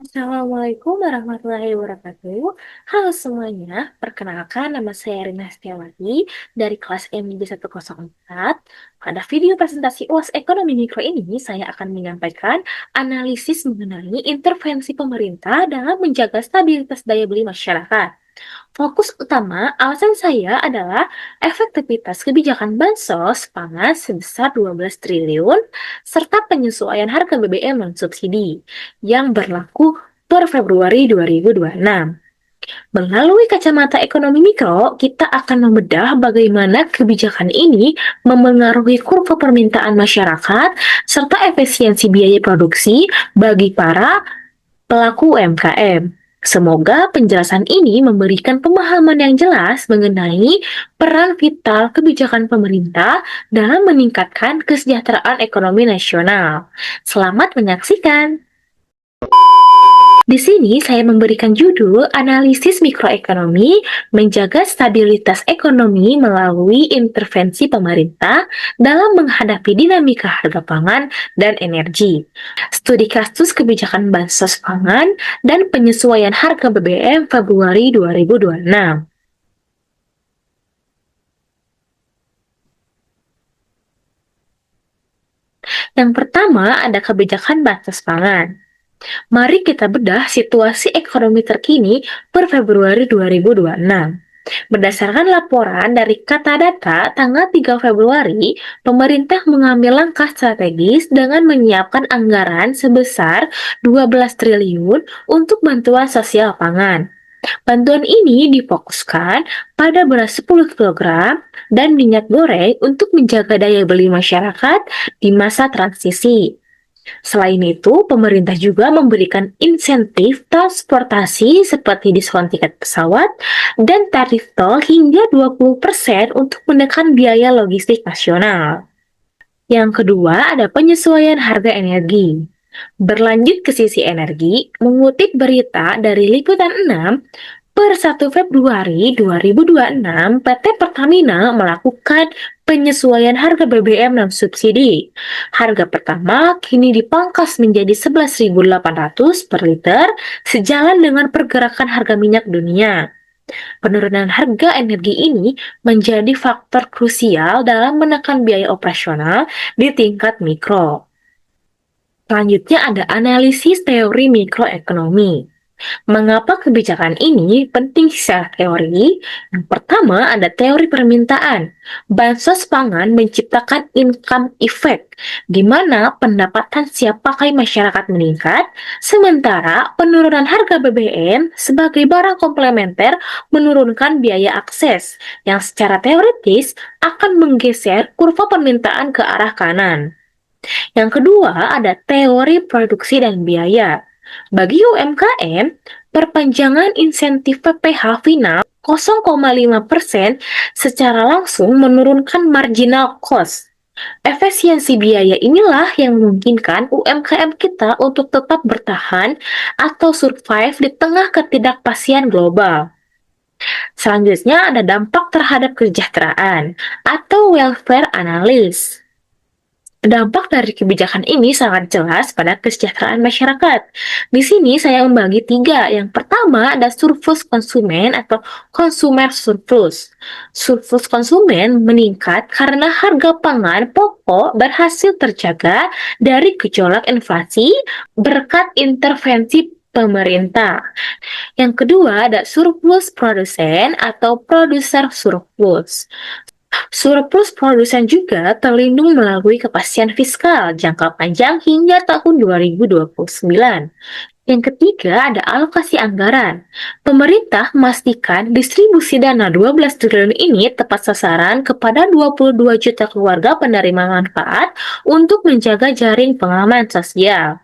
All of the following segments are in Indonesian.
Assalamualaikum warahmatullahi wabarakatuh. Halo semuanya, perkenalkan nama saya Rina Setiawati dari kelas MIB 104. Pada video presentasi UAS Ekonomi Mikro ini, saya akan menyampaikan analisis mengenai intervensi pemerintah dalam menjaga stabilitas daya beli masyarakat. Fokus utama alasan saya adalah efektivitas kebijakan bansos pangan sebesar 12 triliun serta penyesuaian harga BBM non subsidi yang berlaku per Februari 2026. Melalui kacamata ekonomi mikro, kita akan membedah bagaimana kebijakan ini memengaruhi kurva permintaan masyarakat serta efisiensi biaya produksi bagi para pelaku UMKM. Semoga penjelasan ini memberikan pemahaman yang jelas mengenai peran vital kebijakan pemerintah dalam meningkatkan kesejahteraan ekonomi nasional. Selamat menyaksikan. Di sini saya memberikan judul Analisis Mikroekonomi Menjaga Stabilitas Ekonomi Melalui Intervensi Pemerintah dalam Menghadapi Dinamika Harga Pangan dan Energi. Studi kasus kebijakan bansos pangan dan penyesuaian harga BBM Februari 2026. Yang pertama ada kebijakan bansos pangan. Mari kita bedah situasi ekonomi terkini per Februari 2026. Berdasarkan laporan dari Katadata tanggal 3 Februari, pemerintah mengambil langkah strategis dengan menyiapkan anggaran sebesar 12 triliun untuk bantuan sosial pangan. Bantuan ini difokuskan pada beras 10 kilogram dan minyak goreng untuk menjaga daya beli masyarakat di masa transisi. Selain itu, pemerintah juga memberikan insentif transportasi seperti diskon tiket pesawat dan tarif tol hingga 20% untuk menekan biaya logistik nasional. Yang kedua, ada penyesuaian harga energi. Berlanjut ke sisi energi, mengutip berita dari Liputan 6, per 1 Februari 2026, PT Pertamina melakukan penyesuaian harga BBM non-subsidi. Harga pertama kini dipangkas menjadi 11.800 per liter, sejalan dengan pergerakan harga minyak dunia. Penurunan harga energi ini menjadi faktor krusial dalam menekan biaya operasional di tingkat mikro. Selanjutnya ada analisis teori mikroekonomi. Mengapa kebijakan ini penting secara teori? Yang pertama ada teori permintaan. Bansos pangan menciptakan income effect, di mana pendapatan siap pakai masyarakat meningkat, sementara penurunan harga BBM sebagai barang komplementer menurunkan biaya akses, yang secara teoritis akan menggeser kurva permintaan ke arah kanan. Yang kedua ada teori produksi dan biaya. Bagi UMKM, perpanjangan insentif PPh final 0,5% secara langsung menurunkan marginal cost. Efisiensi biaya inilah yang memungkinkan UMKM kita untuk tetap bertahan atau survive di tengah ketidakpastian global. Selanjutnya ada dampak terhadap kesejahteraan atau welfare analysis. Dampak dari kebijakan ini sangat jelas pada kesejahteraan masyarakat. Di sini saya membagi tiga. Yang pertama ada surplus konsumen atau consumer surplus. Surplus konsumen meningkat karena harga pangan pokok berhasil terjaga dari gejolak inflasi berkat intervensi pemerintah. Yang kedua ada surplus produsen atau produser surplus. Surplus produsen juga terlindung melalui kepastian fiskal jangka panjang hingga tahun 2029. Yang ketiga ada alokasi anggaran. Pemerintah memastikan distribusi dana 12 triliun ini tepat sasaran kepada 22 juta keluarga penerima manfaat untuk menjaga jaring pengaman sosial.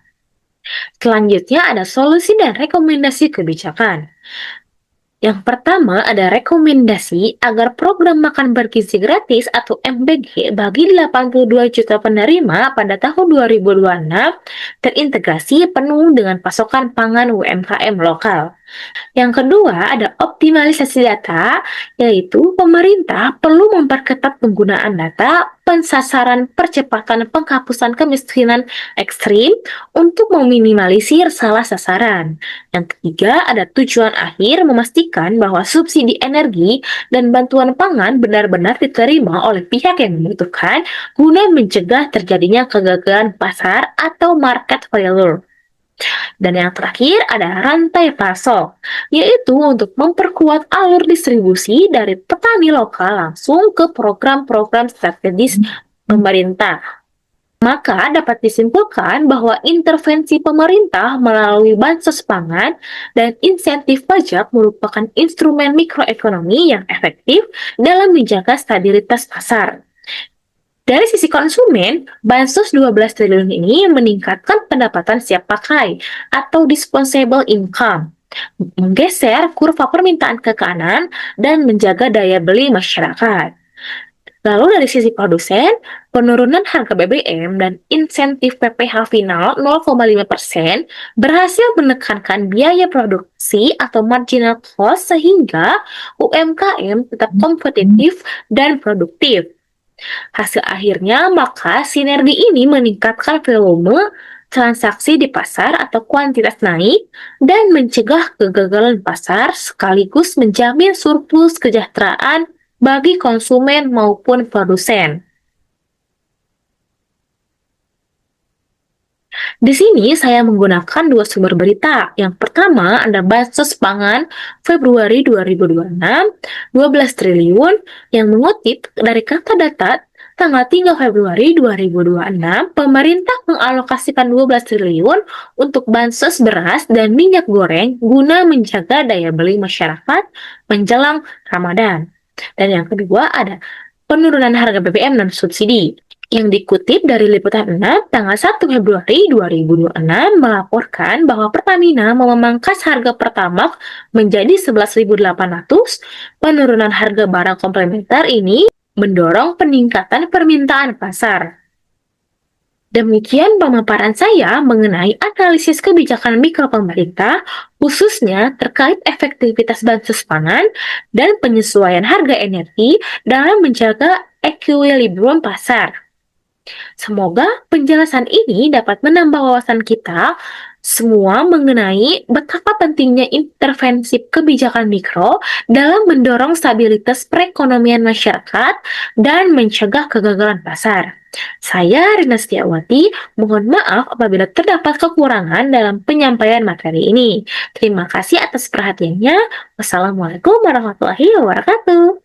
Selanjutnya ada solusi dan rekomendasi kebijakan. Yang pertama ada rekomendasi agar program makan bergizi gratis atau MBG bagi 82 juta penerima pada tahun 2026 terintegrasi penuh dengan pasokan pangan UMKM lokal. Yang kedua, ada optimalisasi data, yaitu pemerintah perlu memperketat penggunaan data, pensasaran percepatan penghapusan kemiskinan ekstrim untuk meminimalisir salah sasaran. Yang ketiga, ada tujuan akhir memastikan bahwa subsidi energi dan bantuan pangan benar-benar diterima oleh pihak yang membutuhkan guna mencegah terjadinya kegagalan pasar atau market failure. Dan yang terakhir ada rantai pasok, yaitu untuk memperkuat alur distribusi dari petani lokal langsung ke program-program strategis pemerintah. Maka dapat disimpulkan bahwa intervensi pemerintah melalui bansos pangan dan insentif pajak merupakan instrumen mikroekonomi yang efektif dalam menjaga stabilitas pasar. Dari sisi konsumen, bansos 12 triliun ini meningkatkan pendapatan siap pakai atau disposable income, menggeser kurva permintaan ke kanan dan menjaga daya beli masyarakat. Lalu dari sisi produsen, penurunan harga BBM dan insentif PPh final 0,5% berhasil menekankan biaya produksi atau marginal cost sehingga UMKM tetap kompetitif dan produktif. Hasil akhirnya, maka sinergi ini meningkatkan volume transaksi di pasar atau kuantitas naik dan mencegah kegagalan pasar sekaligus menjamin surplus kesejahteraan bagi konsumen maupun produsen. Di sini saya menggunakan dua sumber berita. Yang pertama ada Bansos Pangan Februari 2026, 12 triliun yang mengutip dari kata data tanggal 3 Februari 2026, pemerintah mengalokasikan 12 triliun untuk bansos beras dan minyak goreng guna menjaga daya beli masyarakat menjelang Ramadan. Dan yang kedua ada penurunan harga BBM dan subsidi yang dikutip dari Liputan 6 tanggal 1 Februari 2026 melaporkan bahwa Pertamina memangkas harga Pertamax menjadi 11.800. Penurunan harga barang komplementer ini mendorong peningkatan permintaan pasar. Demikian pemaparan saya mengenai analisis kebijakan mikro pemerintah, khususnya terkait efektivitas bansos pangan dan penyesuaian harga energi dalam menjaga equilibrium pasar. Semoga penjelasan ini dapat menambah wawasan kita semua mengenai betapa pentingnya intervensi kebijakan mikro dalam mendorong stabilitas perekonomian masyarakat dan mencegah kegagalan pasar. Saya Rina Setiawati, mohon maaf apabila terdapat kekurangan dalam penyampaian materi ini. Terima kasih atas perhatiannya. Wassalamualaikum warahmatullahi wabarakatuh.